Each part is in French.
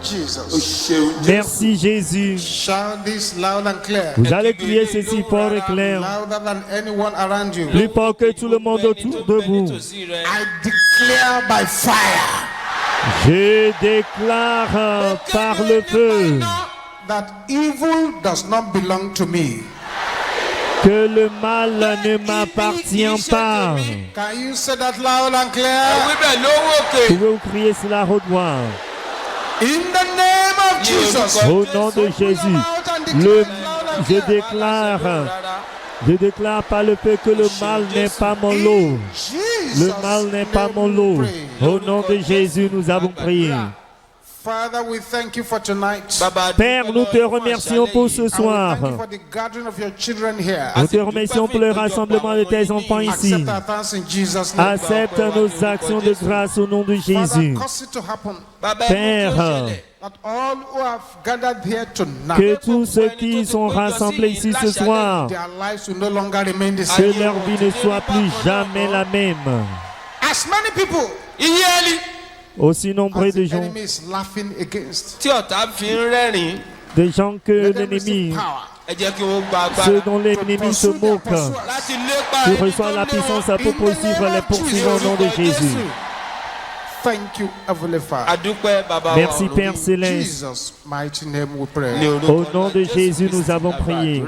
Jesus. Merci Jésus. Shout this loud and clear. Vous allez crier ceci fort et clair, Louder than anyone around you. plus fort que tout le monde autour de vous. I declare by fire Je déclare par le feu that evil does not belong to me. que le mal ne m'appartient pas. Can you say that loud and clear? Pouvez-vous crier cela à haute voix? In the name of Jesus. Au nom de Jésus, je déclare par le feu que le mal n'est pas mon lot. Le mal n'est pas mon lot. Au nom de Jésus, nous avons prié. Father, we thank you for tonight. Père, nous te remercions pour ce soir. Thank you for the gathering of your children here. Nous te remercions pour le rassemblement de tes enfants ici. Accept our thanks in Jesus' name. Accepte nos actions de grâce au nom de Jésus. Father, cause it to happen Père, that all who have gathered here tonight, que tous ceux qui sont rassemblés ici ce soir, their lives will no longer remain the que same. leur vie ne soit plus jamais la même. As many people Aussi nombreux as de the gens, enemy is laughing against, des gens que let them receive l'ennemi, power. ceux dont l'ennemi se moque, qui reçoivent la puissance pour poursuivre les poursuivants au nom de Jésus. Thank you, Heavenly Father. Merci Père In Céleste. Jesus' mighty name we pray. Au nom de Jésus, nous avons prié.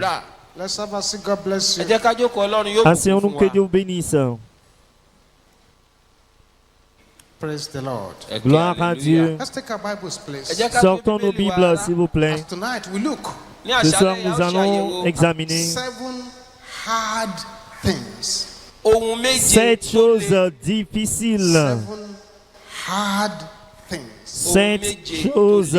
Let's have a seat. God bless you. Asseyons-nous, que Dieu vous bénisse. Praise the Lord. Gloire à Dieu. Let's take our Bibles, please. Sortons nos Bibles, s'il vous plaît. As tonight we look Ce soir, nous allons examiner 7 hard things. 7 choses difficiles. 7 hard things. 7 choses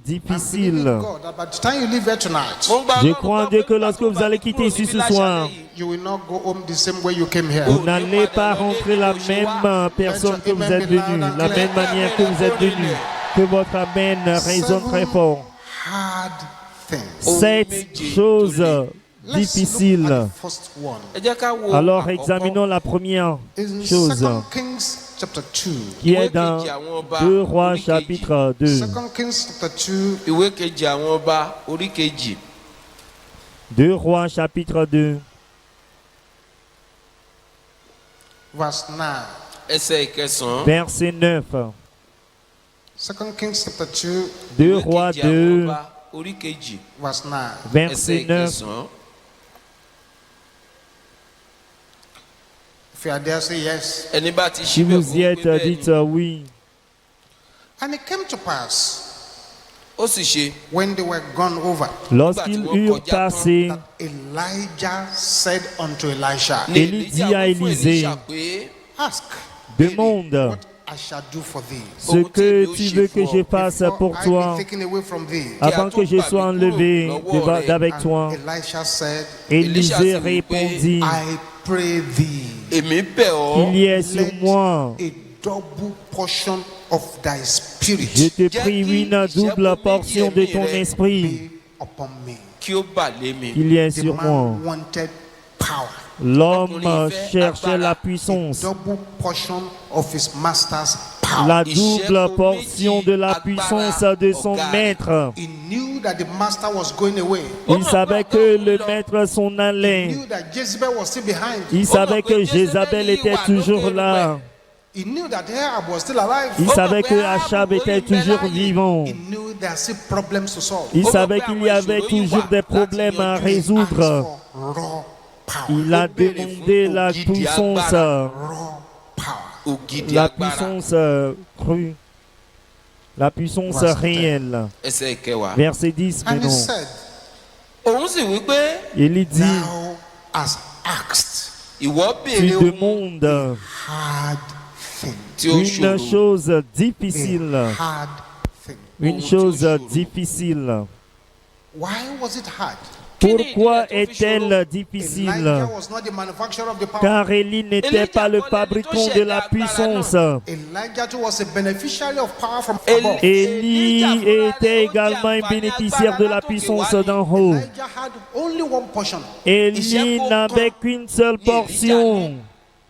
difficiles. God, that by the time you leave here tonight, Je crois en Dieu que lorsque vous allez quitter ici ce soir, you will not go home the same way you came here. vous n'allez pas rentrer la même personne que vous êtes venu, la même manière que vous êtes venu. Que votre amen résonne très fort. Hard things. 7 choses Let's look at difficiles. the first one. Alors examinons la première In chose 2 Kings chapter 2. qui est dans 2 Rois chapitre 2. 2 Kings chapter 2. 2 Rois chapitre 2, Verse 9. verset 9. 2 Kings chapter 2, 2 Rois 2, verse 9. verset 9. If you are there, say yes. Si vous y êtes, dites oui. And it came to pass when they were gone over Lorsqu'ils eurent passé, that Elijah said unto Elisha, Élie dit à Élisée, ask demande what I shall do for thee. ce que tu veux que je fasse pour I toi be taken away from thee. avant que je sois enlevé d'avec toi. Elisha said, Élisée répondit, I pray thee, qu'il y ait sur moi, a double portion of thy spirit je te prie, une double portion de ton esprit, be upon me. qu'il y ait The sur moi. man wanted power. L'homme cherchait la puissance, Double portion of his master's power. la double portion de la puissance de son maître. He knew that the master was going away. Il savait que le maître s'en He allait. knew that Jezebel was still behind. Il savait que Jézabel était toujours là. He knew that Ahab was still alive. Il savait que Achab était toujours vivant. He knew there are still problems to solve. Il savait qu'il y avait toujours des problèmes à résoudre. Asked for raw power. Il a demandé la puissance, Raw power. la puissance crue, la puissance réelle. Verset 10 And he maintenant. said, Il dit, thou hast asked tu demandes hard thing. une chose difficile, Hard thing. une chose difficile. Why was it hard? Pourquoi est-elle difficile? Elijah was not the manufacturer of the power. Car Élie n'était pas le fabricant de la puissance. Elijah too was a beneficiary of power from above. Élie était également un bénéficiaire de la puissance d'en haut. Elijah had only one portion. Élie n'avait qu'une seule portion.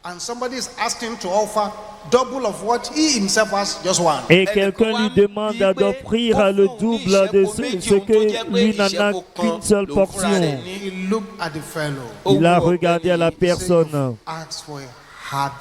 And somebody is asking to offer double of what he himself has just won. Et quelqu'un lui demande d'offrir le double de ce que lui n'en a qu'une seule portion. He looked at the fellow. Il a regardé à la personne. Asked for a hard.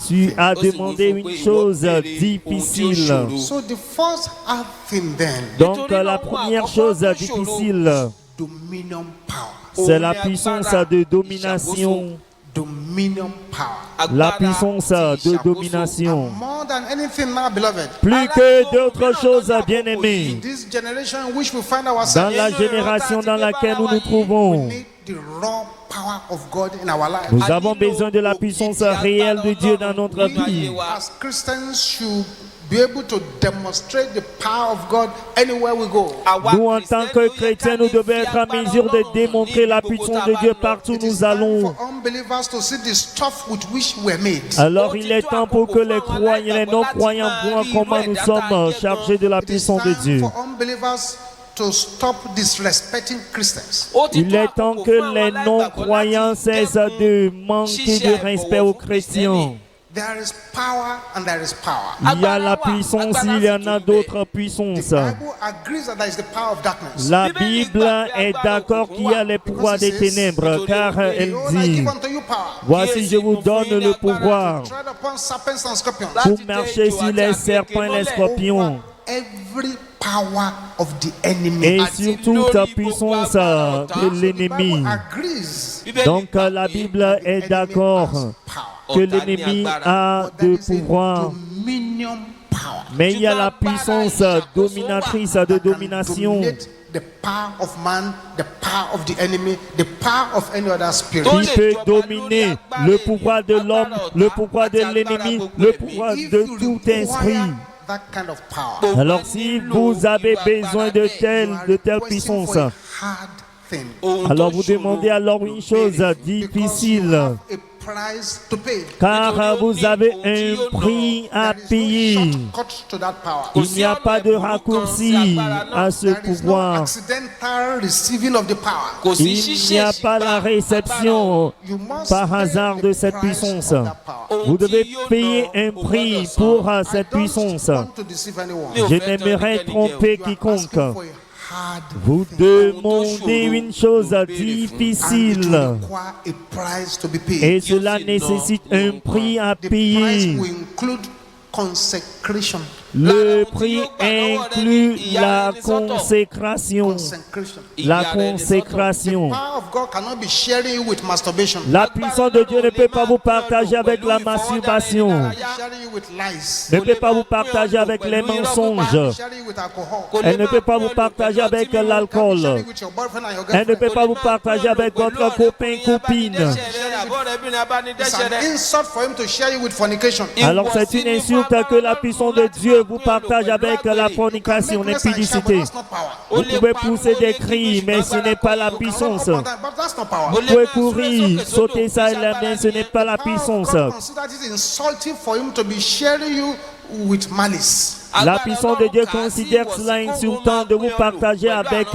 Tu as demandé une chose difficile. So the first hard thing then, Donc la première chose difficile, dominion power. c'est la puissance de domination. Dominion power. La puissance de domination. More than anything now, beloved. Plus que d'autres choses, bien-aimés. In this generation in which we find Dans ourselves, la génération dans laquelle nous nous trouvons, we need the raw power of God in our lives. nous avons besoin de la puissance réelle de Dieu dans notre vie. As Christians should be able to demonstrate the power of God anywhere we go. Nous, en tant que chrétiens, nous devons être en mesure de démontrer la puissance de Dieu partout où It is nous time allons. for unbelievers to see the stuff with which we are made. Alors il est temps pour que les croyants et les non-croyants voient comment nous sommes chargés de la It is puissance de time Dieu. for unbelievers to stop disrespecting Christians. Il est temps que les non-croyants cessent de manquer de respect aux chrétiens. There is power and there is power. Il y a la puissance, il y en a d'autres puissances. The Bible agrees that there is the power of darkness. La Bible est d'accord qu'il y a les pouvoirs des ténèbres, car elle Behold, I dit, give unto you power voici je vous donne le pouvoir to tread upon serpents and scorpions. pour marcher sur les serpents et les scorpions, Every power of the enemy. et sur toute la puissance de The l'ennemi. Bible agrees Donc la Bible est d'accord que l'ennemi a de pouvoir, dominion power. mais il y a la puissance dominatrice de domination Dominate the power of man, the power of the enemy, the power of any other spirit. qui peut dominer le pouvoir de l'homme, le pouvoir de l'ennemi, le pouvoir If de you tout require esprit. that kind of power, Alors si vous avez besoin de telle puissance, for a hard thing. alors vous demandez alors une chose Because you difficile, have a price to pay. car vous avez un prix à There is payer. no shortcut to that power. Il n'y a pas de raccourci à ce There is no pouvoir. accidental receiving of the power. Il n'y a pas la réception You must par pay hasard the de cette price puissance. of that power. Vous devez payer un prix pour cette I don't puissance. want to deceive anyone. Je n'aimerais tromper You are quiconque. asking for a hard Vous thing. demandez une chose And it difficile, will require a price to be paid. et cela nécessite un prix à The price payer. will include consecration. Le prix inclut la consécration. Consecration. La consécration. Power of God cannot be sharing you with masturbation. La puissance de Dieu ne peut pas vous partager avec la masturbation, Sharing you with lies. ne peut pas vous partager avec les mensonges, Sharing you with alcohol. elle ne peut pas vous partager avec l'alcool, Sharing with your boyfriend and your elle ne girlfriend. peut pas vous partager avec votre copain, copine. It's an insult for him to share you with fornication. Alors c'est une insulte que la puissance de Dieu vous partage avec la fornication, Make noise and shout, but l'impudicité. that's not power. Vous pouvez pousser des cris, mais ce n'est pas la puissance. But that's not power. Vous pouvez courir, sauter ça et là, mais ce n'est pas la Power of puissance. God considers it insulting for him to be sharing you with malice. La puissance de Dieu considère cela insultant de vous partager avec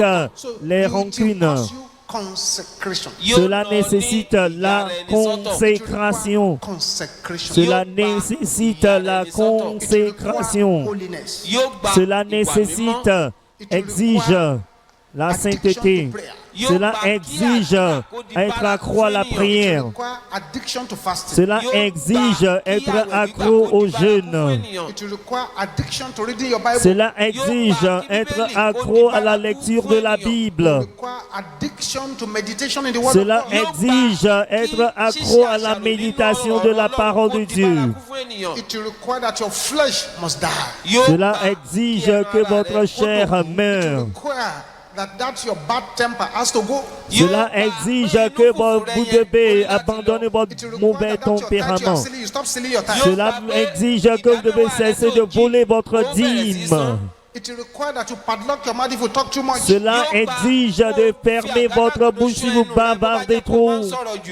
les It rancunes. involves you consecration. Cela nécessite la consécration. Consecration. Cela nécessite la consécration. Holiness. Cela nécessite, exige la sainteté. Cela exige être accro à la prière. Require addiction to fasting. Cela exige être accro au jeûne. It will require addiction to reading your Bible. Cela exige être accro à la lecture de la Bible. It will require addiction to meditation in the Word Cela of God. exige être accro à la méditation de la parole de Dieu. It will require that your flesh must die. Cela exige que votre chair meure. Require that your bad temper has to go. Cela exige que vous devez abandonner votre It will require mauvais that your tithe you tempérament. are stealing, you stop stealing your tithe. Cela exige que vous devez cesser de voler votre dîme. It will require that you padlock your mouth if you talk too much. Cela exige de fermer votre bouche si vous bavardez trop.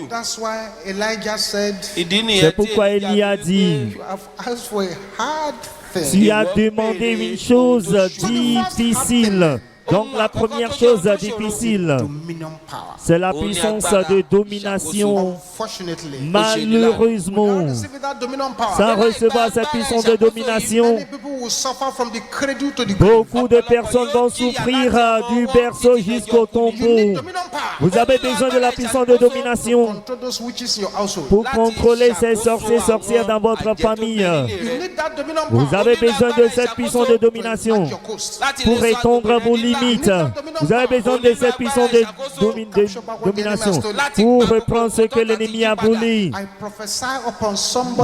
That's why Elijah said, C'est pourquoi Élie a dit, you have asked for a hard tu thing. as demandé une chose difficile. Donc la première chose difficile, c'est la puissance de domination. Malheureusement, sans recevoir cette puissance de domination, beaucoup de personnes vont souffrir du berceau jusqu'au tombeau. Vous avez besoin de la puissance de domination pour contrôler ces sorciers, sorcières dans votre famille. Vous avez besoin de cette puissance de domination pour étendre vos limites. Vous avez besoin de cette puissance de domination pour reprendre ce que l'ennemi a volé.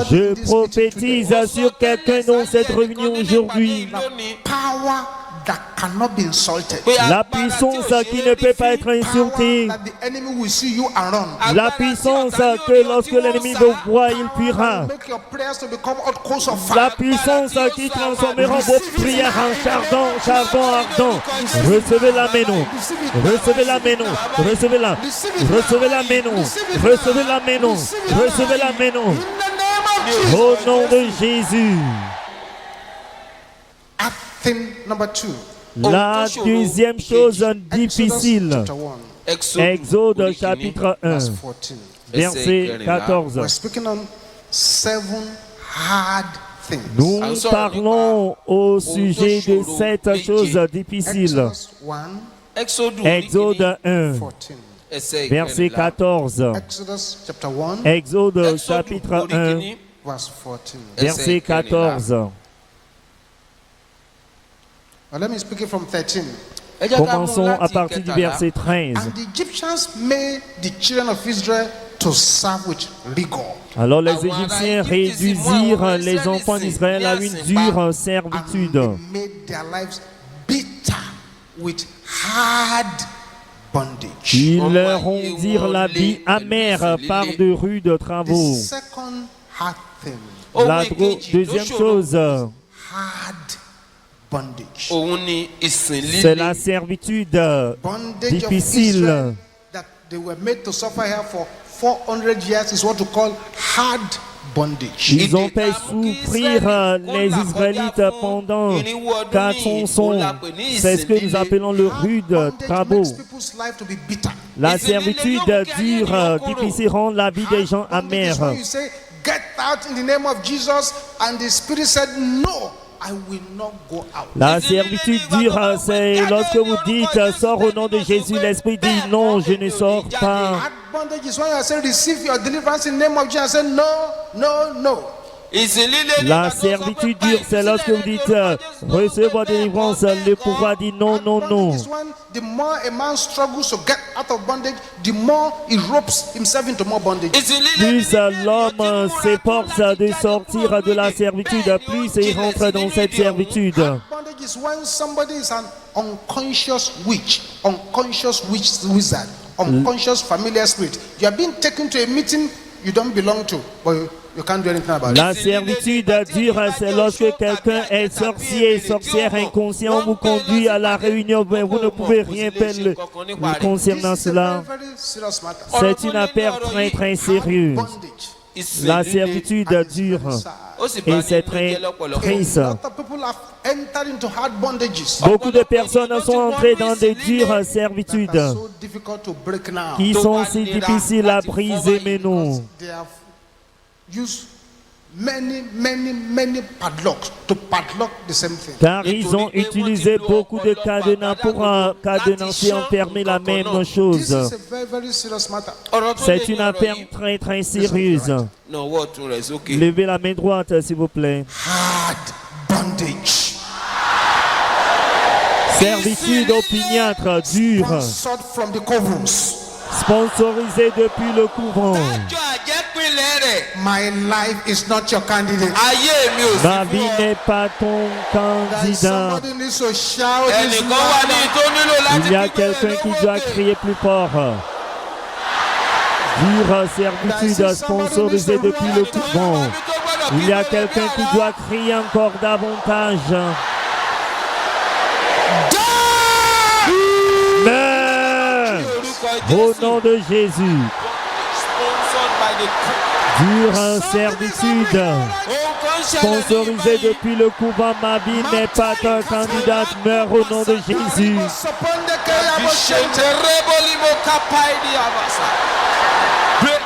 Je prophétise sur quelqu'un dans cette réunion aujourd'hui. La puissance qui ne peut pas être insultée. La puissance que lorsque l'ennemi vous voit, il fuira. La puissance qui transformera vos prières en chardon ardent. Recevez-la maintenant. Recevez-la maintenant. Recevez-la. Recevez-la maintenant. Recevez-la maintenant. Recevez-la maintenant. Au nom de Jésus. La deuxième chose difficile, Exode chapitre 1, verset 14. Nous parlons au sujet de 7 choses difficiles. Exode 1, verset 14. Exode chapitre 1, verset 14. Let me speak it from 13. Commençons à partir du verset 13. And the Egyptians made the children of Israel to serve with rigor. Alors les Égyptiens réduisirent les enfants d'Israël à une dure servitude. And they made their lives bitter with hard bondage. Ils leur rendirent la vie amère par de rudes travaux. The second hard thing, La deuxième chose, hard bondage. c'est la servitude Bondage of difficile. Israel that they were made to suffer here for 400 years is what we call hard bondage. Ils ont fait souffrir les Israélites pendant 400 ans. C'est ce que nous appelons le rude travaux. Makes people's life to be bitter. La servitude dure, difficile, rend la vie des gens Bondage is when amère. you say, get out in the name of Jesus, and the Spirit said, no, I will not go out. La servitude dure, c'est lorsque vous dites sors au nom de Jésus, l'Esprit dit non, je ne sors pas. Hard bondage is when you say, receive your deliverance in the name of Jesus, and say, no, no, no. La servitude dure, c'est lorsque vous dites recevez votre délivrance, le pouvoir dit non, non, non. Bondage is when the more a man struggles to get out of bondage, the more he ropes himself into more bondage. Plus l'homme s'efforce de sortir de la servitude, plus il rentre dans cette servitude. Bondage is when somebody is an unconscious wizard, unconscious familiar spirit. You are being taken to a meeting you don't belong to, but you can't do anything about it. La servitude dure, c'est lorsque quelqu'un est sorcier, sorcière inconscient, vous conduit à la réunion, mais vous ne pouvez rien faire concernant cela. C'est une affaire très très sérieuse. La servitude dure et c'est très triste. Beaucoup de personnes sont entrées dans des dures servitudes qui sont si difficiles à briser maintenant. Car ils ont utilisé beaucoup de cadenas pour cadenasser, enfermer la même chose. C'est une affaire très très sérieuse. Levez la main droite s'il vous plaît. Servitude opiniâtre, dure, sponsorisée depuis le couvent. My life is not your candidate. Ma vie n'est pas ton candidat. Somebody needs to shout this Il y a quelqu'un qui doit crier plus fort. Dure servitude sponsorisée depuis le couvent. Il y a quelqu'un qui doit crier encore davantage. Mais au nom de Jésus. Dure servitude. Sponsorisé depuis le couvent, ma vie n'est pas ta candidate, meurt au nom de Jésus.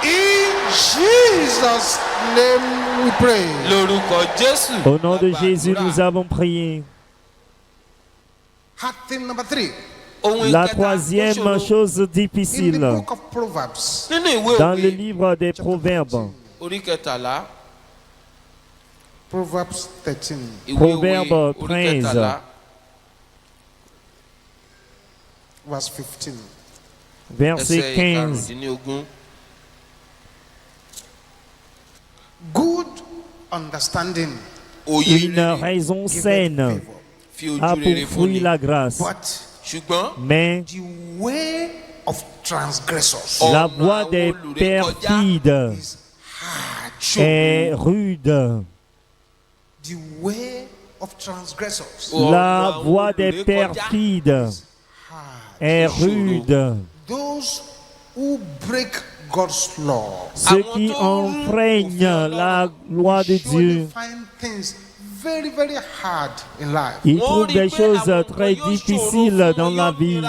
In Jesus' name we pray. Au nom de Jésus, nous avons prié. Hard thing number 3. La troisième chose In the difficile book of Proverbs, dans le livre des Proverbes, Proverbs 13, Proverbe 13, verse 15. verset 15. Good understanding Une raison giveth saine favor, a pour fruit la grâce, but mais the way of transgressors la voie des perfides is hard. est rude. The way of transgressors La voie des perfides hard. est rude. Those who break God's law Ceux qui enfreignent la loi de Dieu, surely find things very, very hard in life. ils trouvent des choses très difficiles dans la vie.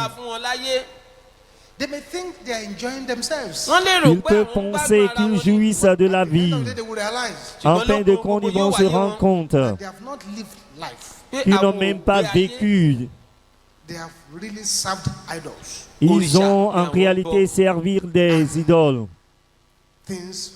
They may think they are enjoying themselves. Ils peuvent penser qu'ils jouissent de la vie. They will realize En fin de compte, ils vont se rendre compte they have not lived life. qu'ils n'ont même pas vécu. They have really served idols. Ils ont en réalité servi des idoles. Things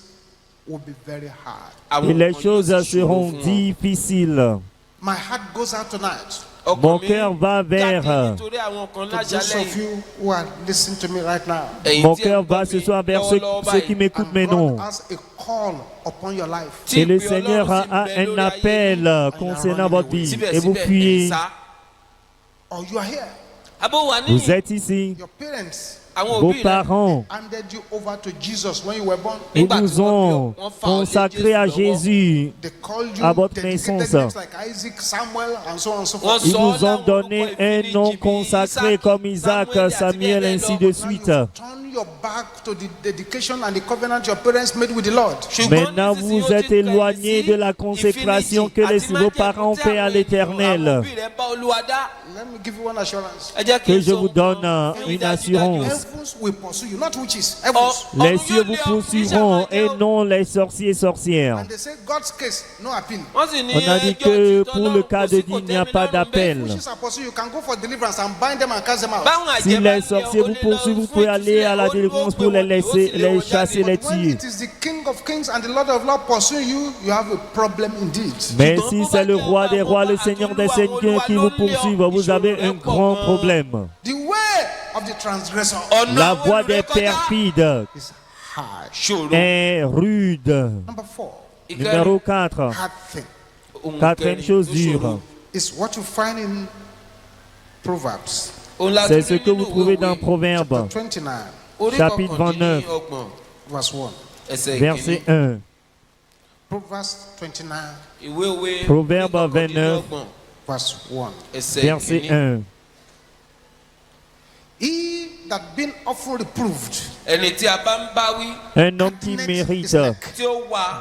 will be very hard. Et les choses seront difficiles. My heart goes out tonight Mon cœur va vers, to those of you who are listening to me right now. mon cœur va ce soir vers ceux qui m'écoutent And maintenant. God has a call upon your life. Et le Seigneur a un appel concernant votre vie. Et vous fuyez. Or you are here. Vous êtes ici. Your parents Vos parents, handed you over to Jesus when you were born. ils vous ont consacré à Jésus. They called you À votre dedicated naissance. names like Isaac, Samuel, and so on and so forth. Ils vous ont donné un nom consacré comme Isaac, Samuel, ainsi de suite. Turn your back to the dedication and the covenant your parents made with the Lord. Maintenant, vous êtes éloignés de la consécration que vos parents ont fait à l'Éternel. Let me give you one assurance. Que je vous donne une assurance. Heavens will pursue you, not witches. Heavens. Les cieux vous poursuivront et non les sorciers et sorcières. And they say God's case, no appeal. On a dit que pour le cas de Dieu, il n'y a pas d'appel. Witches are pursuing you, can go for deliverance and bind them and cast them out. Si les sorciers vous poursuivent, vous pouvez aller à la délivrance pour les laisser, les chasser, les When tuer. it is the King of Kings and the Lord of Lords pursuing you, you have a problem indeed. Mais si c'est le roi des rois, le Seigneur des seigneurs qui vous poursuit, vous avez un grand problème. The way of the transgressor La voie des perfides is hard. est rude. Number 4, Numéro 4. hard thing Quatrième chose dure. is what you find in Proverbs C'est ce que vous trouvez dans Proverbe, chapter 29, chapitre 29, verse 1. verset 1. Proverbs 29, Proverbe 29, verse 1. verset 1. He that been often reproved Un homme qui mérite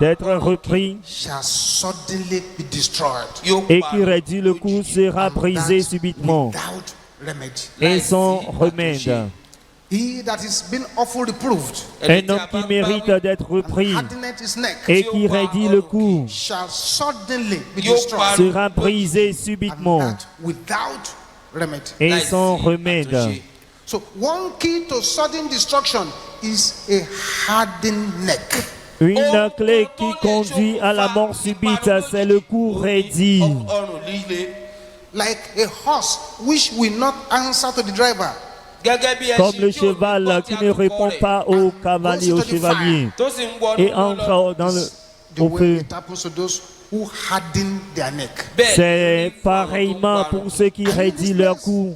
d'être repris shall suddenly be destroyed et qui réduit le coup sera brisé subitement without remedy. et sans remède. He that is been often reproved Un homme qui mérite d'être repris hardened his neck et qui raidit le cou shall suddenly be destroyed sera brisé and subitement that without remedy. et sans remède. So one key to sudden destruction is a hardened neck. Une clé qui conduit à la mort subite, c'est le cou raidi. Like a horse which will not answer to the driver. Comme le cheval qui ne répond pas au cavalier, au chevalier, et entre dans The au way feu. it happens to those who harden their neck. C'est pareillement pour ceux qui raidissent leur cou.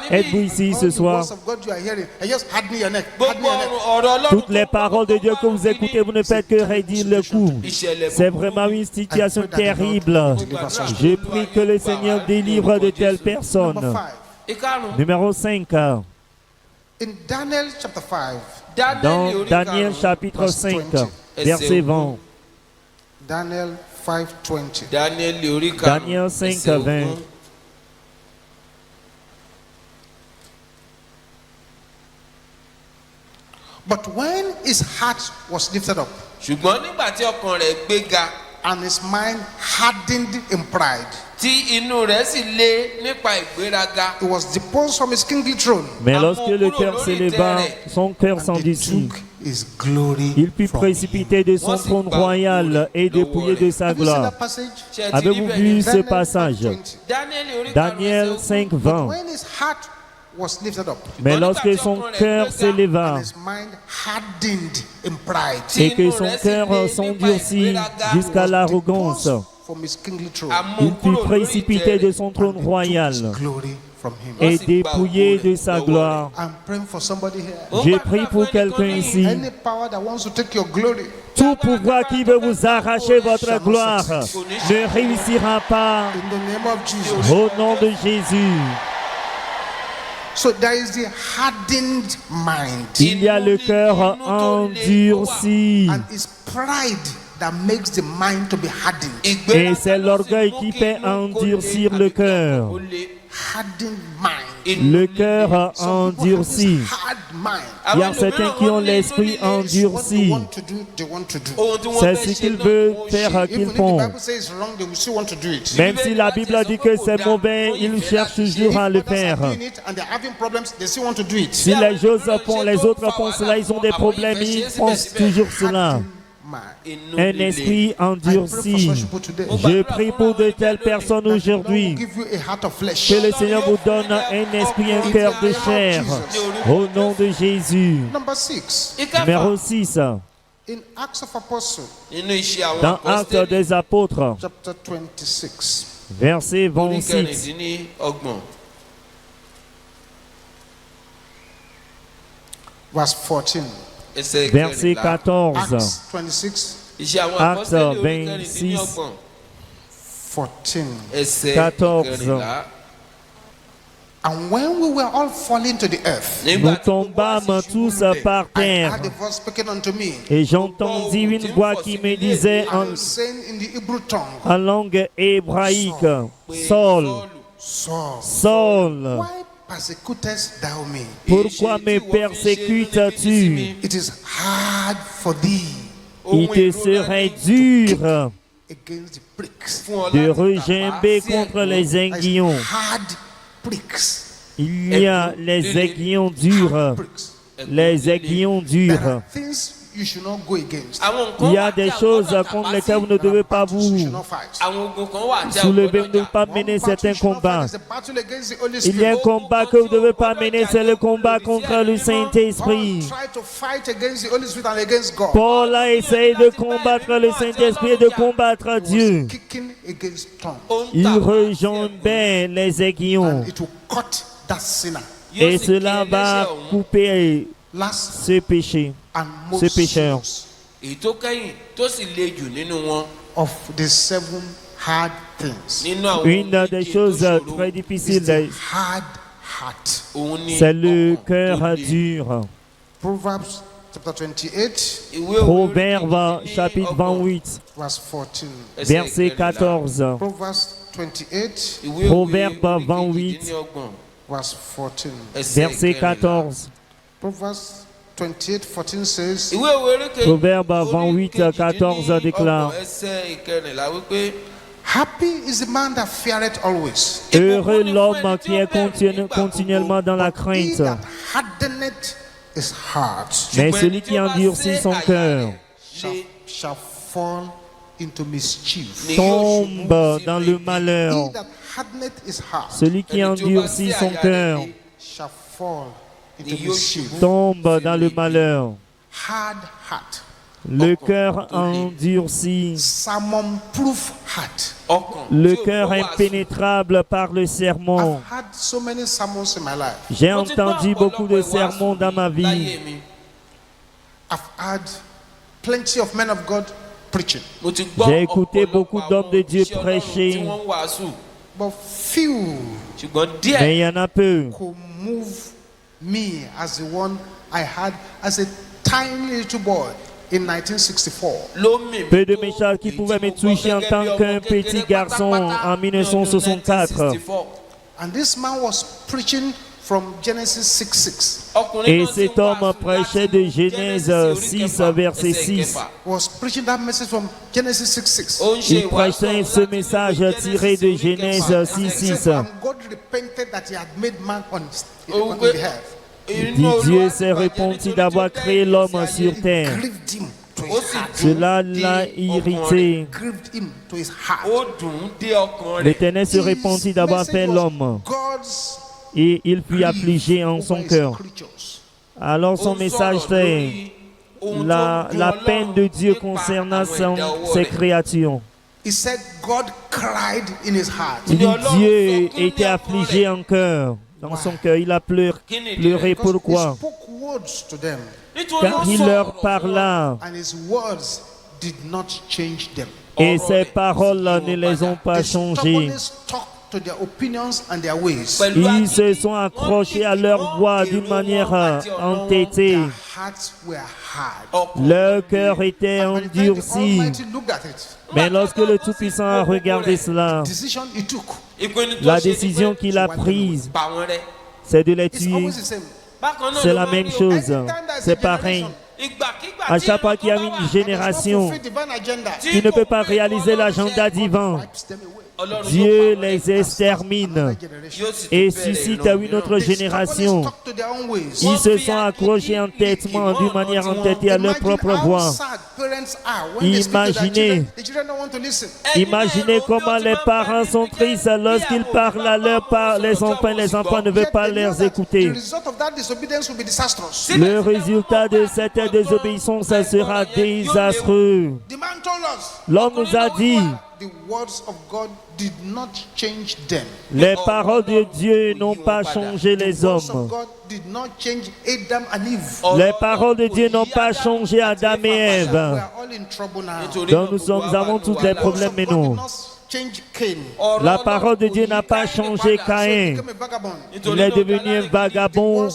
Êtes-vous ici ce All the soir? words of God you are hearing, and just hardening your neck. Hardening your neck. Toutes les paroles de Dieu que vous écoutez, vous ne faites que raidir le cou. C'est vraiment une situation terrible. Je prie que le Seigneur délivre de telles Number personnes. 5. Numéro 5. In Daniel chapter 5, Dans Daniel chapitre 5, verset 20. Daniel 5:20. Daniel 5, 20. But when his heart was lifted up ṣùgbọ́n nígbà tí ọkàn rẹ̀ gbéga and his mind hardened in pride, tí inú rẹ̀ sì le nípa ìgbéraga. he was deposed from his kingly throne Mais lorsque le cœur s'éleva, son cœur and they s'endurcit. took his glory Il fut from him. précipité de son trône royal et dépouillé de sa Have you seen gloire. that passage? Ṣé ẹ ti rí Avez-vous bẹ́ẹ̀ vu yẹn? ce passage? Daniel 5, 20. When his heart was lifted up Mais lorsque son cœur s'éleva and his mind hardened in pride, et que son cœur s'endurcit jusqu'à l'arrogance, deposed from his kingly throne, il fut précipité de son trône royal glory from him. et dépouillé de sa gloire. I'm praying for somebody here. J'ai prié pour quelqu'un ici. Any power that wants to take your glory, Tout pouvoir qui veut vous arracher votre gloire ne réussira pas in the name of Jesus. au nom de Jésus. So there is the hardened mind, Il y a le cœur endurci and it's pride that makes the mind to be hardened. et c'est l'orgueil qui fait endurcir le cœur. Hardened mind. Le cœur Some people have endurci. this hard mind. Il y a certains qui ont l'esprit What they endurci. want to do, they want to do. C'est ce qu'ils veulent faire Even qu'ils if the font. Bible says it's wrong, they will still want to do it. Même si la Bible dit que c'est mauvais, ils cherchent toujours à le Others are faire. doing it and they're having problems, they still want to do it. Si les autres font cela, ils ont des problèmes, ils font toujours cela. Mind. Un esprit I pray for endurci. such people today. Je prie pour de telles personnes That the Lord will aujourd'hui. give you a heart of flesh. Que le Seigneur vous donne un esprit, un cœur de chair. Au nom de Jésus. Number 6, Numéro 6. in Acts of Apostles, nínú iṣẹ́ àwọn Dans Actes apostoli des Apôtres, chapter 26, verset orí 26. kẹrìndínlọ́gbọ̀n verse 14. ẹsẹ̀ Verset kẹrìnlá. 14. Acts 26, Iṣẹ́ àwọn Actes apostoli orí 26. kẹrìndínlọ́gbọ̀n 14. ẹsẹ̀ 14. kẹrìnlá. And when we were all falling to the earth, Nous Nígbà tí gbogbo wa tombâmes sì tous ṣubú lulẹ̀, par I terre. heard a voice speaking unto me, Et j'entendis une voix qui me disait and saying in the Hebrew tongue, en langue hébraïque, Saul, Saul, Saul, why persecutest thou me? pourquoi me persécutes-tu? It is hard for thee Il te serait dur against the pricks. de regimber contre les aiguillons. Hard pricks. Il y a les aiguillons durs, Pricks. les aiguillons There durs. are things you should not go against. Àwọn Il nǹkan y a wà des tí a choses gbọ́dọ̀ contre tàpá lesquelles sí. vous ne devez pas Battles you vous should not fight. Àwọn ogun kan wà tí a soulever, vous ne gbọ́dọ̀ devez jà. pas One mener battle certains you should not fight combats. is the battle against the Holy Il y a un Spirit. combat que vous ne devez pas mener, c'est le combat contre le Paul Saint-Esprit. tried to fight against the Holy Spirit and against God. Paul a essayé de combattre le Saint-Esprit et de combattre He Dieu. was kicking against tongues. Ó ń Il tàpá rejoignait les aiguillons And it will cut that sinner. yóò et sì cela kí va ẹlẹ́ṣẹ̀ ọ̀hún. Last couper ce péché. and Ce most pécheur. serious Èyí tó kẹ́yìn tó sì le jù nínú wọn of the 7 hard things nínú àwọn Une méje des tó choses ṣòro, très is difficiles, the hard heart. òun ni c'est le ọkàn cœur tó le. dur. Proverbs chapter 28, Ìwé òwe Proverbe orí chapitre kejìdínlọ́gbọ̀n, 28, verse 14. ẹsẹ̀ verset kẹrìnlá. 14. Proverbs 28, Ìwé òwe Proverbe orí 28, kejìdínlọ́gbọ̀n, verse 14. ẹsẹ̀ Verset kẹrìnlá. 14. Proverbs 28, 14 says, Ìwé òwe orí kejì- Proverbe orí 28, 14 kejìdínlọ́gbọ̀n, déclare, ẹsẹ̀ ìkẹrìnlá wípé Happy is the man that feareth always. heureux l'homme qui est continuellement dans la He crainte, that hardeneth his heart mais celui qui endurcit son cœur shall fall into mischief. tombe dans le malheur. He that hardeneth his heart Celui qui endurcit son cœur shall fall into mischief. tombe dans le malheur. Hard heart. Le cœur endurci, Sermon-proof heart. ọkàn le tí ò cœur gbọ́ wàásù. impénétrable par le sermon. I've had so many sermons in my life. J'ai Mo ti gbọ́ entendu beaucoup de ọ̀pọ̀lọpọ̀ sermons dans ma ìwàásù vie. láyé mi. I've had plenty of men of God preaching, Mo ti gbọ́ J'ai écouté ọ̀pọ̀lọpọ̀ beaucoup d'hommes de àwọn Dieu òjíṣẹ́ Ọlọ́run prêcher. tí wọ́n ń wàásù. but few Ṣùgbọ́n díẹ̀ Mais il y en a peu could move me as the one I had as a tiny little boy in 1964. Peu de messages qui pouvaient me toucher en tant qu'un petit garçon en 1964. And this man was preaching from Genesis 6:6. Et cet homme prêchait de Genèse 6, verset 6. Was preaching that message from Genesis 6:6. Il prêchait ce message tiré de Genèse 6:6. And God repented that he had made man on the earth. Dieu s'est repenti d'avoir créé l'homme sur terre. Grieved him to his heart. Cela l'a irrité. Grieved him to his heart. L'Éternel se repentit d'avoir fait l'homme God's et il fut affligé en son over his cœur. creatures. Alors son message c'est la peine de Dieu concernant ses créatures. He said God cried in his heart. Il dit Dieu était affligé en cœur. Dans son cœur, il a pleuré. Pourquoi? He spoke words to them, Car il leur parla and his words did not change them. et ses paroles ne les ont pas They changées. stubbornly stuck to their opinions and their ways. Ils se sont accrochés à leur voix d'une manière entêtée. Their hearts were hard. Leur cœur était By the time the endurci. Almighty looked at it, Mais lorsque le Tout-Puissant a regardé cela, decision he took la décision qu'il a prise, c'est de les is tuer. always the same. C'est la même chose. Anytime there's C'est a pareil. generation À chaque fois qu'il y a une génération fulfill divine agenda, qui ne peut pas réaliser l'agenda divin, wipes them away. Dieu les extermine Another generation. et suscite une autre They génération. stubbornly stuck to their own ways. Ils se sont accrochés entêtement d'une manière entêtée à leur propre voix. Imaginez. Imaginez comment les parents sont tristes lorsqu'ils parlent à les enfants ne veulent pas les écouter. Le résultat de cette désobéissance sera désastreux. L'homme nous a dit, les paroles de Dieu n'ont pas changé les hommes. Les paroles de Dieu n'ont pas changé Adam et Ève. Donc nous avons tous des problèmes maintenant. La parole de Dieu n'a pas changé Caïn. Il est devenu un vagabond.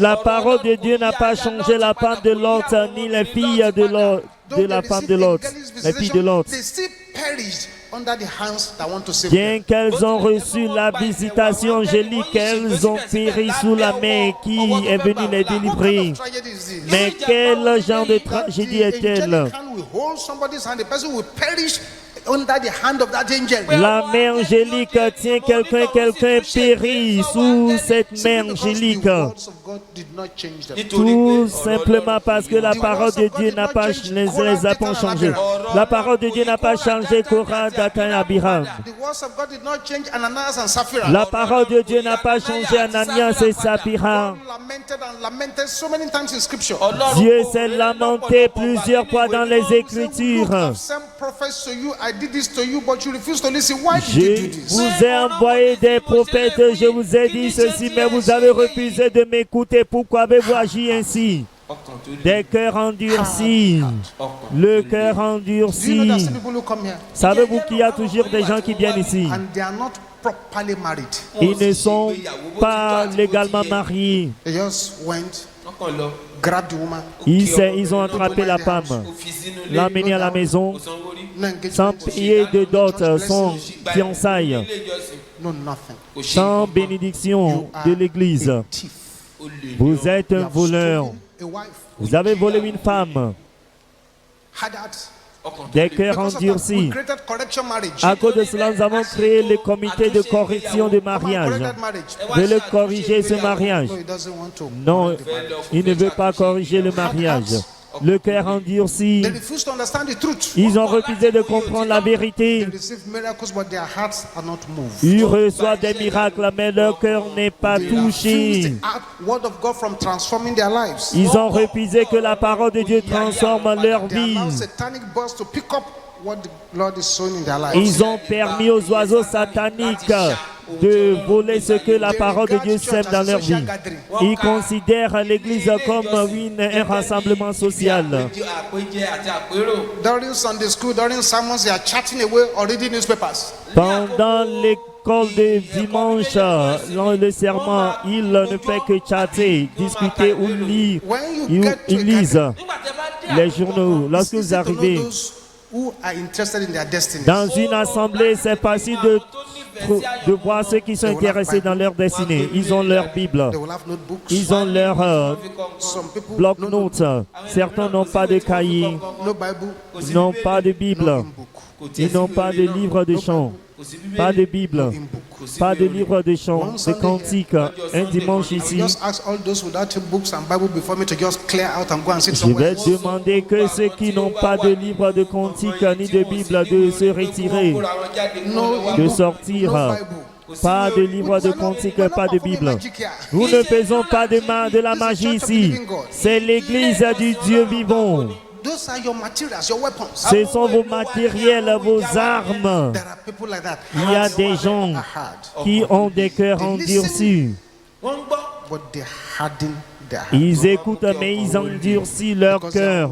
La parole de Dieu n'a pas changé la femme de Lot, ni les filles de la femme de Lot, les filles de Lot. Bien qu'elles ont reçu la visitation angélique, elles ont péri sous la main qui est venue les délivrer. Mais quel genre de tragédie est-elle? La main angélique tient quelqu'un périt sous cette main angélique. Tout simplement parce que la parole de Dieu n'a pas les a pas changé. La parole de Dieu n'a pas changé Korah, Dathan et Abiram. La parole de Dieu n'a pas changé Ananias et Saphira. Dieu s'est lamenté plusieurs fois dans les Écritures. Je vous ai envoyé des prophètes, je vous ai dit ceci, mais vous avez refusé de m'écouter. Pourquoi avez-vous agi ainsi? Des cœurs endurcis. Le cœur endurci. Savez-vous qu'il y a toujours des gens qui viennent ici? Ils ne sont pas légalement mariés. Ils ont attrapé la femme, l'emmené à la maison, sans payer de dot, son fiançailles, sans bénédiction de l'église. Vous êtes un voleur. Vous avez volé une femme. Des cœurs endurcis. À cause de cela, nous avons créé le comité de correction de mariage. Veuillez corriger ce mariage. Non, il ne veut pas corriger le mariage. Le cœur endurci. Ils ont refusé de comprendre la vérité. Ils reçoivent des miracles, mais leur cœur n'est pas touché. Ils ont refusé que la parole de Dieu transforme leur vie. Ils ont permis aux oiseaux sataniques de voler ce que la parole de Dieu sème dans leur vie. Ils considèrent l'Église comme un rassemblement social. l'école de dimanche, le serment, il ne fait que chatter, discuter ou lire. Ils lisent les journaux. Lorsque vous arrivez dans une assemblée, c'est facile de voir ceux qui sont intéressés dans leur destinée. Ils ont leur Bible. Ils ont leur bloc-notes. Certains n'ont pas de cahier, n'ont pas de Bible. Ils n'ont pas de livre de chant, pas de Bible, pas de livre de chant, de cantiques. Un dimanche ici, je vais demander que ceux qui n'ont pas de livre de cantiques ni de Bible de se retirer, de sortir. Pas de livre de cantiques, pas de Bible. Nous ne faisons pas de la magie ici. C'est l'église du Dieu vivant. Ce sont vos matériels, vos armes. Il y a des gens qui ont des cœurs endurcis. Ils écoutent, mais ils endurcissent leur cœur,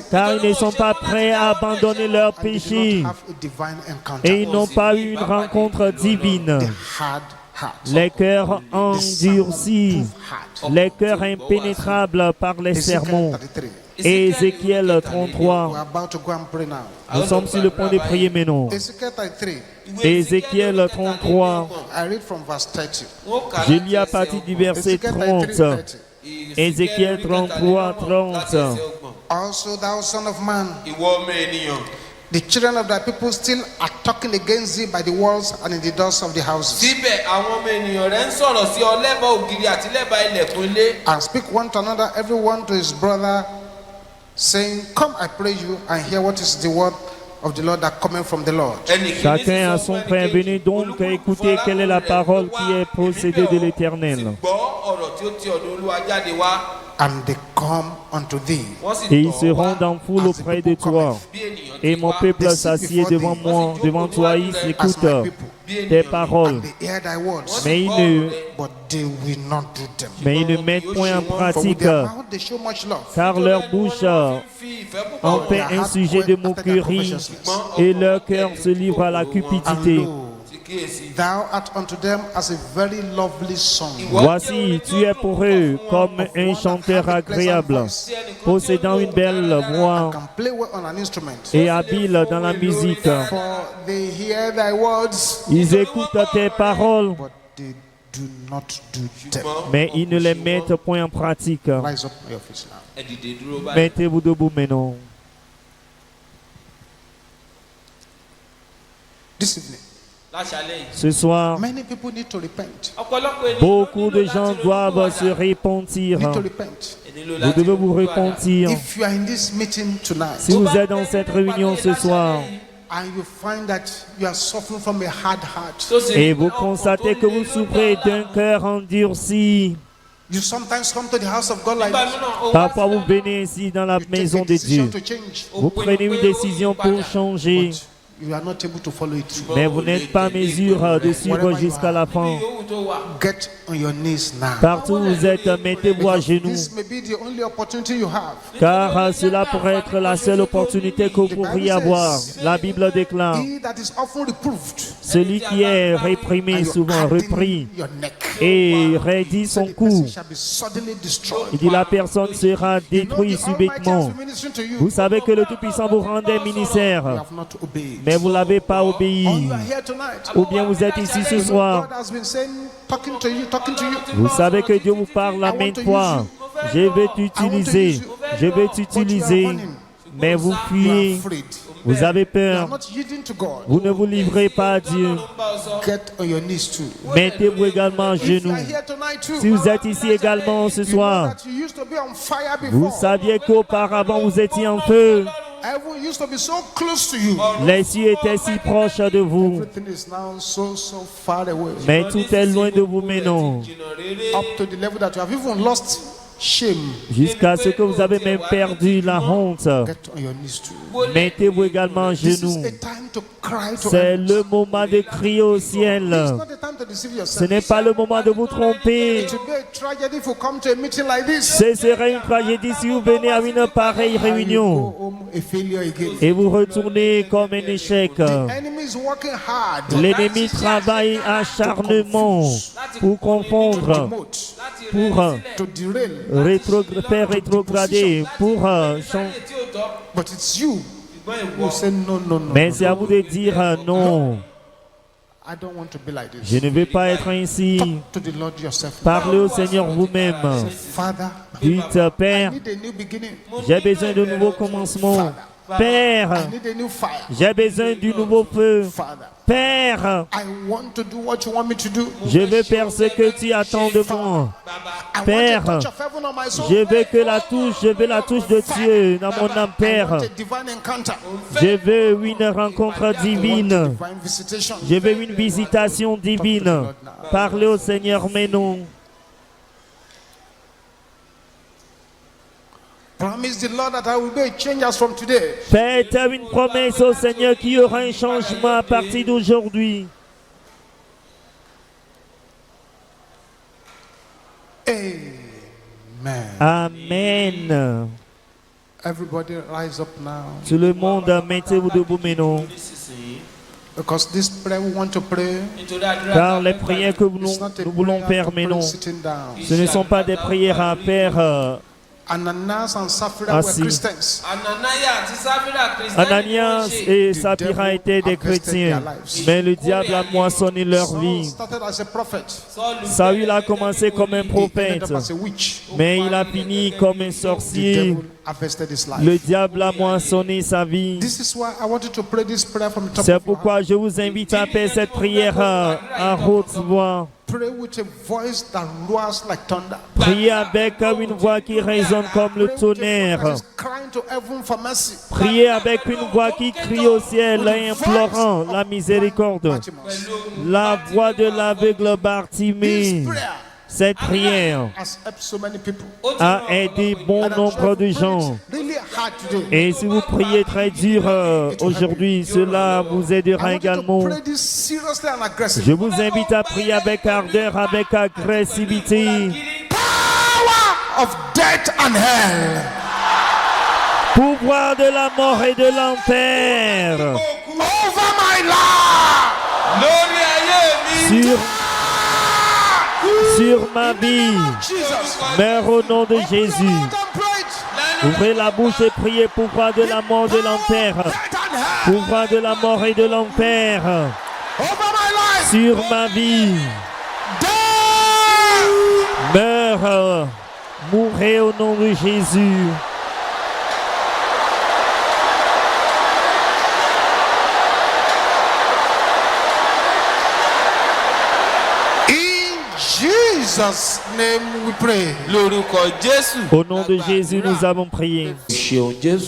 car ils ne sont pas prêts à abandonner leur péché. Et ils n'ont pas eu une rencontre divine. Les cœurs endurcis, les cœurs impénétrables par les sermons. Ézéchiel 33. Nous sommes sur le point de prier maintenant. Ézéchiel 33. Je lis à partir du verset 30. Ézéchiel 33, 30. Also thou son of man, the children of thy people still are talking against thee by the walls and in the doors of the houses. And speak one to another, everyone to his brother, saying, Come, I pray you, and hear what is the word of the Lord that cometh from the Lord. Chacun a son frère, venez donc écouter quelle est la parole qui est procédée de l'Éternel. And they come unto thee. Et ils se rendent en foule auprès de toi. Et mon peuple s'assied devant moi, devant toi, ils écoutent tes paroles. Mais ils ne mettent point en pratique, car leur bouche en fait un sujet de moquerie et leur cœur se livre à la cupidité. Thou art unto them as a very lovely song. Voici, tu es pour eux comme un chanteur agréable, possédant une belle voix et habile dans la musique. Ils écoutent tes paroles, mais ils ne les mettent point en pratique. Mettez-vous debout maintenant. Ce soir, beaucoup de gens doivent se repentir. Vous devez vous repentir. Si vous êtes dans cette réunion ce soir et vous constatez que vous souffrez d'un cœur endurci, parfois vous venez ici dans la maison de Dieu. Vous prenez une décision pour changer. Mais vous n'êtes pas en mesure de suivre jusqu'à la fin. Partout où vous êtes, mettez-vous à genoux. Car cela pourrait être la seule opportunité que vous pourriez avoir. La Bible déclare, celui qui est réprimé, souvent repris, et raidit son cou, il dit la personne sera détruite subitement. Vous savez que le Tout-Puissant vous rend des ministères, mais vous ne l'avez pas obéi. Ou bien vous êtes ici ce soir. Vous savez que Dieu vous parle la maintes fois. Je vais t'utiliser, mais vous fuyez. Vous avez peur. Vous ne vous livrez pas à Dieu. Mettez-vous également à genoux. Si vous êtes ici également ce soir, vous saviez qu'auparavant vous étiez en feu. Les cieux étaient si proches de vous. Mais tout est loin de vous maintenant. jusqu'à ce que vous avez même perdu la honte. Mettez-vous également à genoux. C'est le moment de crier au ciel. Ce n'est pas le moment de vous tromper. Ce serait une tragédie si vous venez à une pareille réunion et vous retournez comme un échec. L'ennemi travaille acharnement pour confondre, pour faire rétrograder, pour mais c'est à vous de dire non. Je ne veux pas être ainsi. Parlez au Seigneur vous-même. Dites, Père, j'ai besoin de nouveaux commencements. Père, j'ai besoin du nouveau feu. Père, je veux faire ce que tu attends de moi. Père, je veux la touche de Dieu dans mon âme, Père. Je veux une rencontre divine. Je veux une visitation divine. Parlez au Seigneur, mais non. Faites une promesse au Seigneur qu'il y aura un changement à partir d'aujourd'hui. Amen. Tout le monde, mettez-vous debout maintenant. Car les prières que nous voulons faire maintenant, ce ne sont pas des prières à faire Ananias and Sapphira were Christians. Ananias et Sapphira étaient des chrétiens, mais le diable a moissonné leur vie. Saül a commencé comme un prophète, mais il a fini comme un sorcier. Le diable a moissonné sa vie. C'est pourquoi je vous invite à faire cette prière à haute voix. Priez avec une voix qui résonne comme le tonnerre. Priez avec une voix qui crie au ciel, implorant la miséricorde. La voix de l'aveugle Bartimée. Cette prière a aidé bon nombre de gens. Et si vous priez très dur aujourd'hui, cela vous aidera également. Je vous invite à prier avec ardeur, avec agressivité. Pouvoir de la mort et de l'enfer. Sur ma vie, meurs au nom de Jésus. Ouvrez la bouche et priez pouvoir de la mort de l'enfer. Pouvoir de la mort et de l'enfer. Sur ma vie. Meurs. Mourez au nom de Jésus. Jesus' name we pray. Au nom de Jésus, nous avons prié.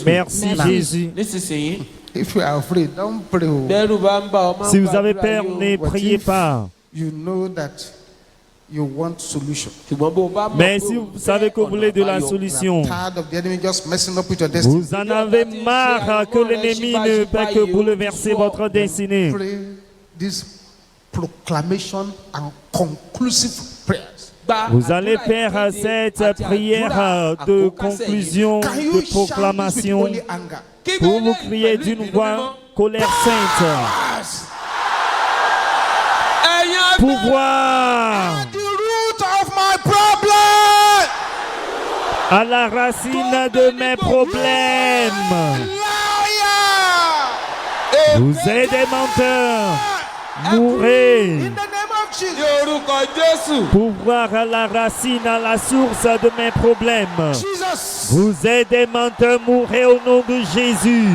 Merci Jésus. If you are afraid, don't pray. Si vous avez peur, ne priez pas. You know that you want solution. Mais si vous savez que vous voulez de la solution, vous en avez marre que l'ennemi ne fait que bouleverser votre destinée. Proclamation and conclusive prayers. Vous allez faire cette prière de conclusion, de proclamation, pour vous crier d'une voix colère sainte. Pouvoir à la racine de mes problèmes. Vous êtes des menteurs. Mourez. Pouvoir à la racine, à la source de mes problèmes. Vous êtes des menteurs, mourrez au nom de Jésus.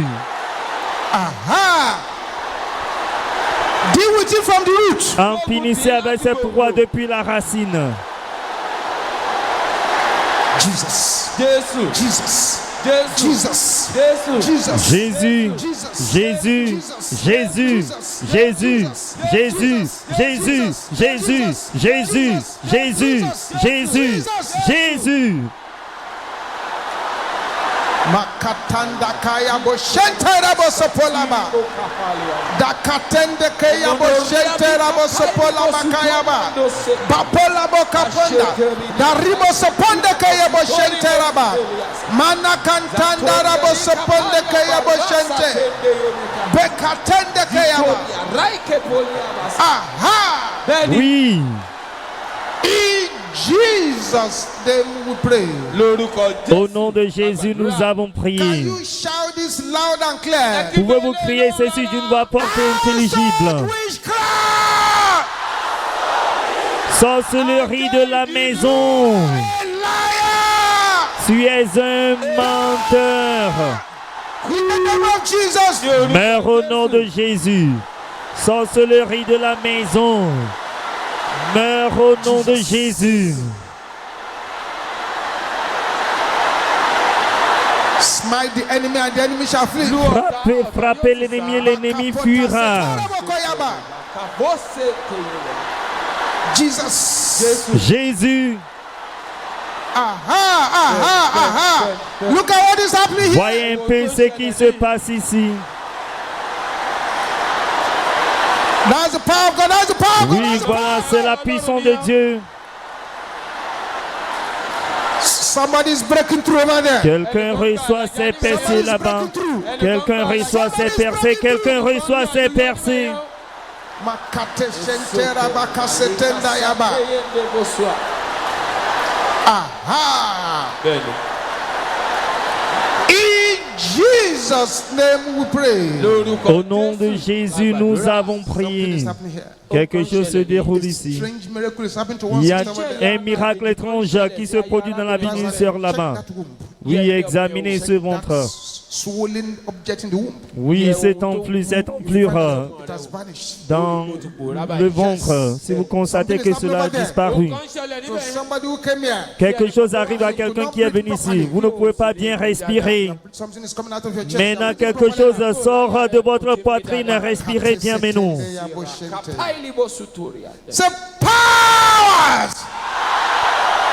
Deal with it from the root. En finissez avec ce pouvoir depuis la racine. Jesus. Jesus. Jesus. Jesus. Jésus, Jésus, Jésus, Jésus, Jésus, Jésus, Jésus, Jésus, Jésus, Jésus, Jésus. Makatanda kaya boshente rabo sopolaba. Dakatende kaya boshente rabo sopolaba kaya ba. Bapola bokaponda. Darimo soponde kaya boshente raba. Mana kantanda rabo soponde kaya boshente. Bekatende kaya ba. Aha. Oui. In Jesus' name we pray. Au nom de Jésus, nous avons Can prié. you shout this loud and clear? Pouvez-vous crier ceci d'une voix forte et intelligible? Witchcraft! Sorcellerie de la maison. A liar! Tu es un menteur. In the name of Jesus. Meurs au nom de Jésus. Sorcellerie de la maison. Meurs au nom de Jésus. Smite the enemy and the enemy shall flee. Frappez l'ennemi et l'ennemi fuira. Jesus. Jésus. Aha. Look at what is happening here. Voyez un peu ce qui se passe ici. That's the power of God. That's the power of God. Oui, voilà, c'est la puissance de Dieu. Somebody's breaking through over there. Quelqu'un reçoit ses percées là-bas. Quelqu'un reçoit ses percées. Quelqu'un reçoit ses percées. Makate shentera bakasetenda yaba. Aha. In Jesus' name we pray. Au nom de Jésus, nous avons prié. Quelque chose se déroule ici. Il y a un miracle étrange qui se produit dans la vie d'une sœur là-bas. Oui, examinez ce ventre. Oui, cette enflure dans le ventre. Si vous constatez que cela a disparu, quelque chose arrive à quelqu'un qui est venu ici. Vous ne pouvez pas bien respirer. Maintenant, quelque chose sort de votre poitrine. Respirez bien, mais non.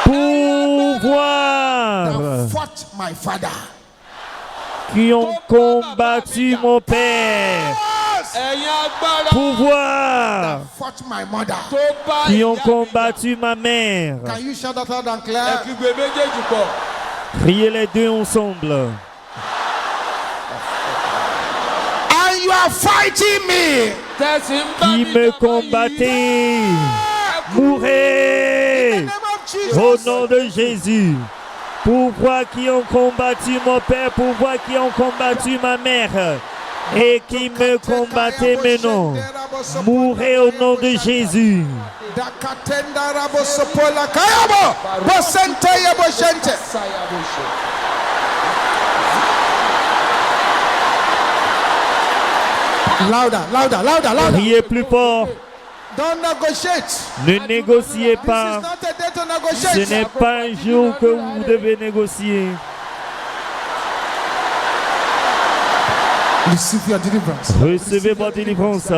Pouvoir qui ont combattu mon père. Pouvoir qui ont combattu ma mère. Criez les deux ensemble. And you are fighting me. Qui me combattait. Mourez au nom de Jésus. Pourquoi qui ont combattu mon père, pourquoi qui ont combattu ma mère et qui me combattaient maintenant. Mourez au nom de Jésus. Louder. Criez plus fort. Don't negotiate. Ne négociez pas. This is not a day to negotiate. Ce n'est pas un jour que vous devez négocier. Receive your deliverance. Recevez votre délivrance.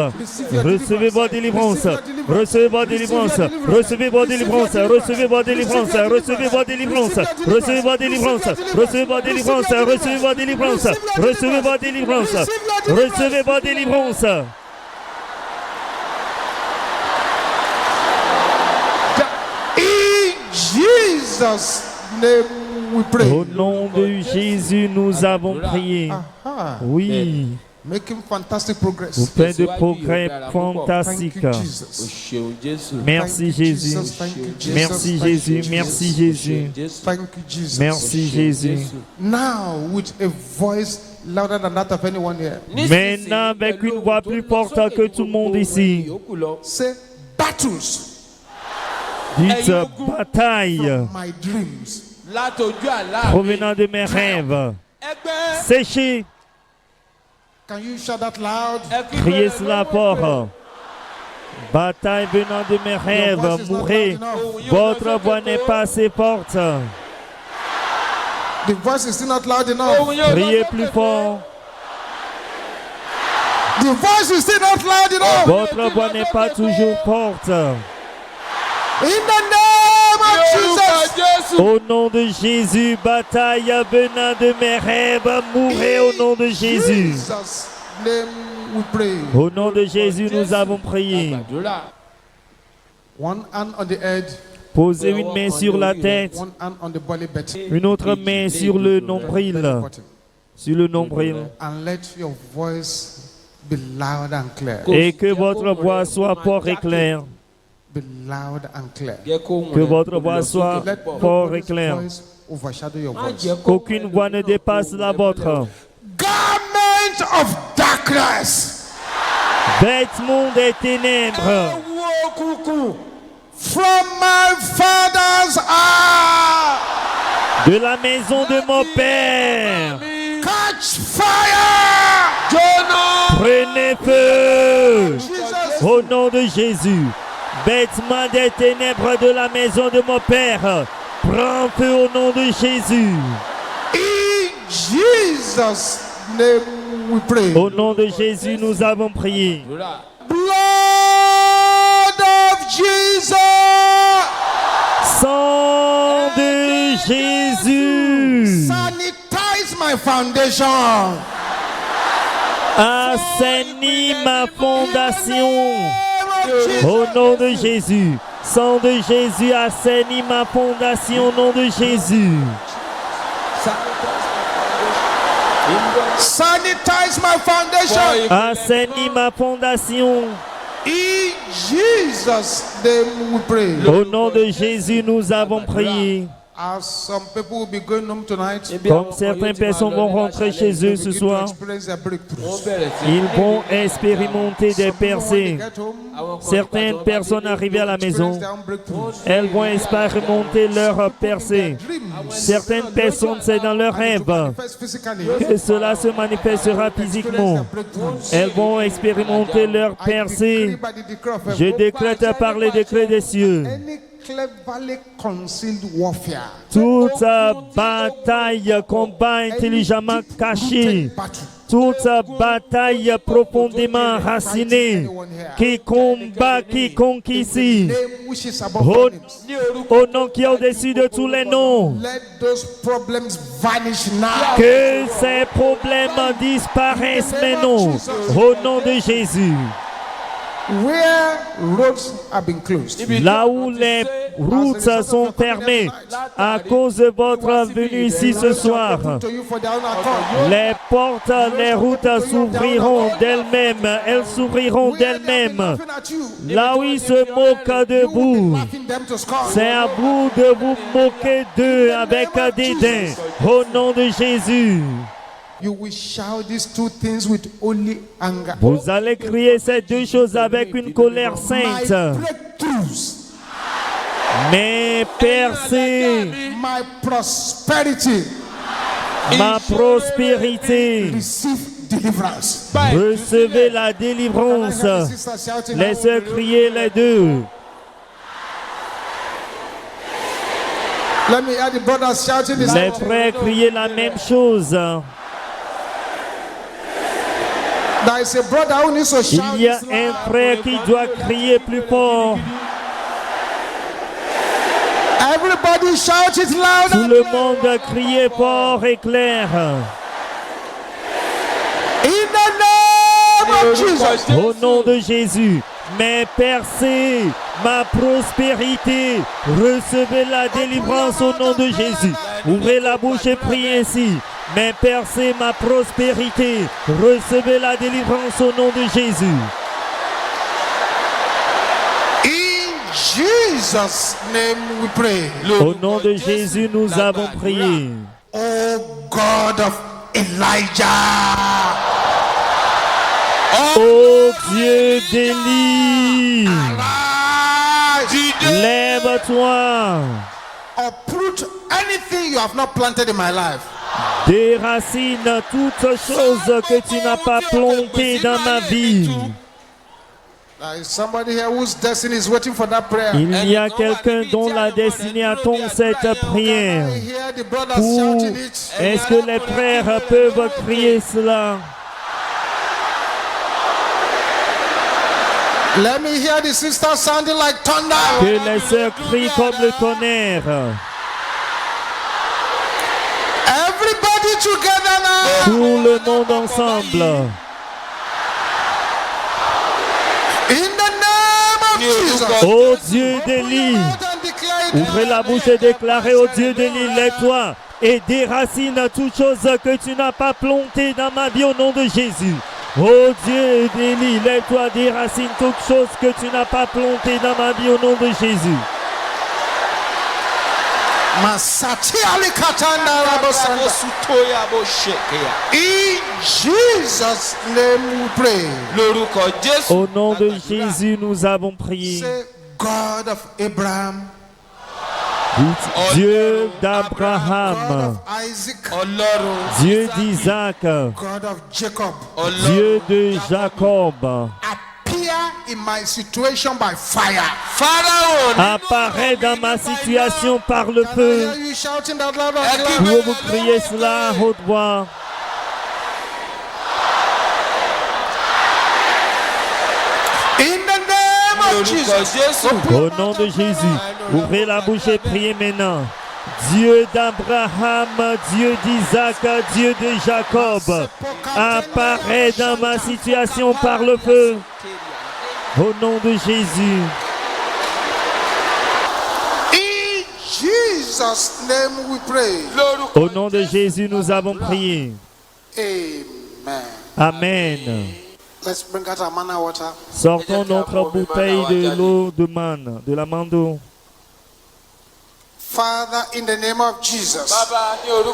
Recevez votre délivrance. Recevez votre délivrance. Recevez votre délivrance. Recevez votre délivrance. Recevez votre délivrance. Recevez votre délivrance. Recevez votre délivrance. Recevez votre délivrance. Recevez votre délivrance. Recevez votre délivrance. In Jesus' name we pray. Au nom de Jésus, nous avons prié. Oui. Making fantastic progress. Vous faites de progrès fantastiques. Merci Jésus. Merci Jésus. Merci Jésus. Thank you, Jesus. Merci Jésus. Now, with a voice louder than that of anyone here, Maintenant, avec une voix plus forte que tout le monde ici, say battles. dites bataille My dreams. provenant de mes rêves. Séchez, Can you shout that loud? criez cela fort. Bataille venant de mes rêves, mourrez. Votre voix n'est pas assez forte. The voice is still not loud enough. Criez plus fort. The voice is still not loud enough. Votre voix n'est pas toujours forte. In the name Jesus. Au nom de Jésus, bataille venant de mes rêves, mourez au nom de Jésus. Jesus' name we pray. Au nom de Jésus, nous avons prié. One hand on the head, Posez une main sur la tête, one hand on the belly button. une autre main sur le nombril. Sur le nombril. And let your voice be loud and clear. Et que votre voix soit fort et claire. Be loud and clear. Que votre voix soit Let fort et nobody's claire. voice overshadow your voice. Qu'aucune voix ne dépasse la vôtre. Garment of darkness Vêtements des ténèbres. from my father's house. De la maison de mon Père. Catch fire. Jonah. Prenez feu. Jesus. Au nom de Jésus. Vêtements des ténèbres de la maison de mon Père. Prends feu au nom de Jésus. In Jesus' name we pray. Au nom de Jésus, nous avons prié. Blood of Jesus. Sang de Jésus. Sanitize my foundation. Assainis ma fondation. Jesus. Au nom de Jésus. Sang de Jésus, assainis ma fondation au nom de Jésus. Sanitize my foundation. Assainis ma fondation. In Jesus' name we pray. Au nom de Jésus, nous avons prié. As some people will be going home tonight, Comme certaines personnes vont rentrer chez eux ce begin to soir, experience their breakthroughs. ils vont expérimenter des Some people, when percées. they get home, Certaines personnes arrivées à la maison, experience their own breakthroughs. elles vont expérimenter leurs percées. Dreams. Certaines personnes, c'est dans leurs rêves Manifest physically. que cela se manifestera physiquement. Elles vont expérimenter leurs percées. Je décrète par les décrets des cieux. Any cleverly concealed warfare. Toute bataille, combat intelligemment caché, Battle. toute bataille profondément racinée, qui combat quiconque ici, Name which is above au, all names. au nom qui est au-dessus de tous les noms, Let those problems vanish now. que ces problèmes disparaissent maintenant, au nom de Jésus. Where roads have been closed. Là où les routes sont fermées à cause de votre venue ici ce soir, To you for their own accord. les portes, les routes s'ouvriront d'elles-mêmes. Elles s'ouvriront d'elles-mêmes. Laughing at you. Là où ils se moquent de vous, Laughing them to scorn. c'est à vous de vous moquer d'eux avec dédain. Au nom de Jésus, You will shout these two things with holy anger. vous allez crier ces deux choses avec une colère My sainte. breakthroughs, Mes percées, my prosperity, ma prospérité, receive deliverance. recevez la délivrance. The sisters shouting, Laissez crier les deux. let me hear the brothers shouting this. Les frères crier la même chose. There is a brother who needs to shout Il y a this un loud. frère qui doit crier plus fort. Everybody shout it loud. Tout le monde crier fort et clair. In the name of Jesus. Au nom de Jésus, mes percées, ma prospérité, recevez la délivrance au nom de Jésus. Ouvrez la bouche et priez ainsi. Mes percées, ma prospérité, recevez la délivrance au nom de Jésus. In Jesus' name we pray. Au nom de Jésus, nous avons prié. Oh God of Elijah. Ô Dieu d'Élie, Arise. lève-toi, Uproot anything you have not planted in my life. déracine toutes choses que tu n'as pas plantées dans ma vie. There is somebody here whose destiny is waiting for that prayer. Il y a quelqu'un dont la destinée attend cette prière. I hear the brothers Ou shouting it. est-ce que les frères peuvent crier cela? Let me hear the sisters sounding like thunder. Que les sœurs crient comme le tonnerre. Everybody together now. Tout le monde ensemble. In the name of Jesus. Ô Dieu d'Élie, ouvrez la bouche et déclarez au Dieu d'Élie, lève-toi et déracine toute chose que tu n'as pas plantée dans ma vie au nom de Jésus. Ô Dieu d'Élie, lève-toi, déracine toute chose que tu n'as pas plantée dans ma vie au nom de Jésus. In Jesus' name we pray. Au nom de Jésus, nous avons prié. Say, God of Abraham, Dieu God d'Abraham, of Isaac, Dieu d'Isaac, God of Jacob, Dieu de Jacob, appear in my situation by fire. apparaît dans ma situation par le Can I feu. hear you shouting that loud and clear? Pouvez-vous crier cela à haute voix? In the name of Jesus. Au nom de Jésus, ouvrez la bouche et priez maintenant. Dieu d'Abraham, Dieu d'Isaac, Dieu de Jacob, apparaît dans ma situation par le feu. Au nom de Jésus. In Jesus' name we pray. Au nom de Jésus, nous avons prié. Amen. Amen. Let's bring out our manna water. Sortons notre bouteille de l'eau de manne, de la mando. Father, in the name of Jesus.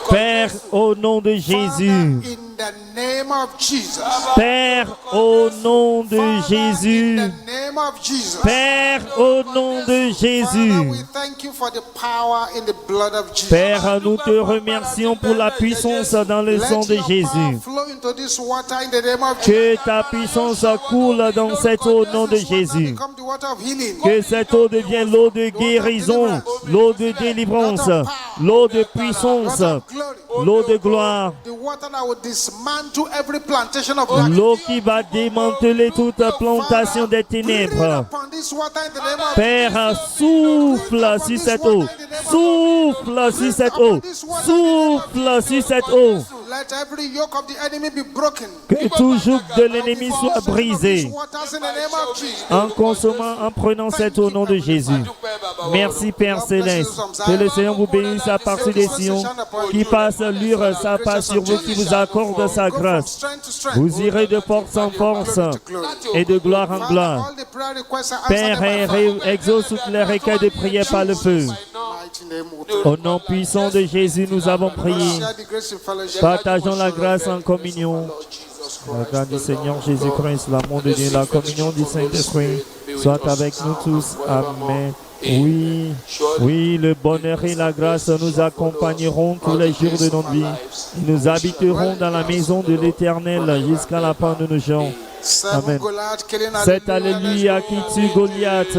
Père, au nom de Jésus. In the name of Jesus. Père, au nom de Jésus. In the name of Jesus. Père, au nom de Jésus. Father, we thank you for the power in the blood of Jesus. Père, nous te remercions pour la puissance dans le sang de Jésus. Flow into this water in the name of Que Jesus. ta puissance coule dans cette eau au nom de Jésus. Become the water of healing. Que cette eau devienne l'eau de guérison, l'eau de délivrance, l'eau de puissance, l'eau de gloire, The water that will dismantle every plantation of darkness. l'eau qui va démanteler toute plantation des Breathe ténèbres. upon this water in the name of Père, souffle sur cette eau, souffle sur cette eau, souffle sur cette eau. Let every yoke of the enemy be broken. Que tout joug de l'ennemi soit brisé Waters in the name of Jesus. en consommant, en prenant cette eau au nom de Jésus. Merci Père Céleste. Que le Seigneur vous bénisse à partir des Sion, qui passe lure sa passe sur vous, qui vous accorde sa grâce. Vous irez de force en force et de gloire en gloire. Père, exauce toutes les requêtes de prière par le feu. Au nom puissant de Jésus, nous avons prié. Partageons la grâce en communion. La grâce du Seigneur Jésus-Christ, l'amour de Dieu, la communion du Saint-Esprit soit avec nous tous. Amen. Oui, oui, le bonheur et la grâce nous accompagneront tous les jours de notre vie. Nous habiterons dans la maison de l'Éternel jusqu'à la fin de nos jours. Amen. C'est Alléluia qui tue Goliath.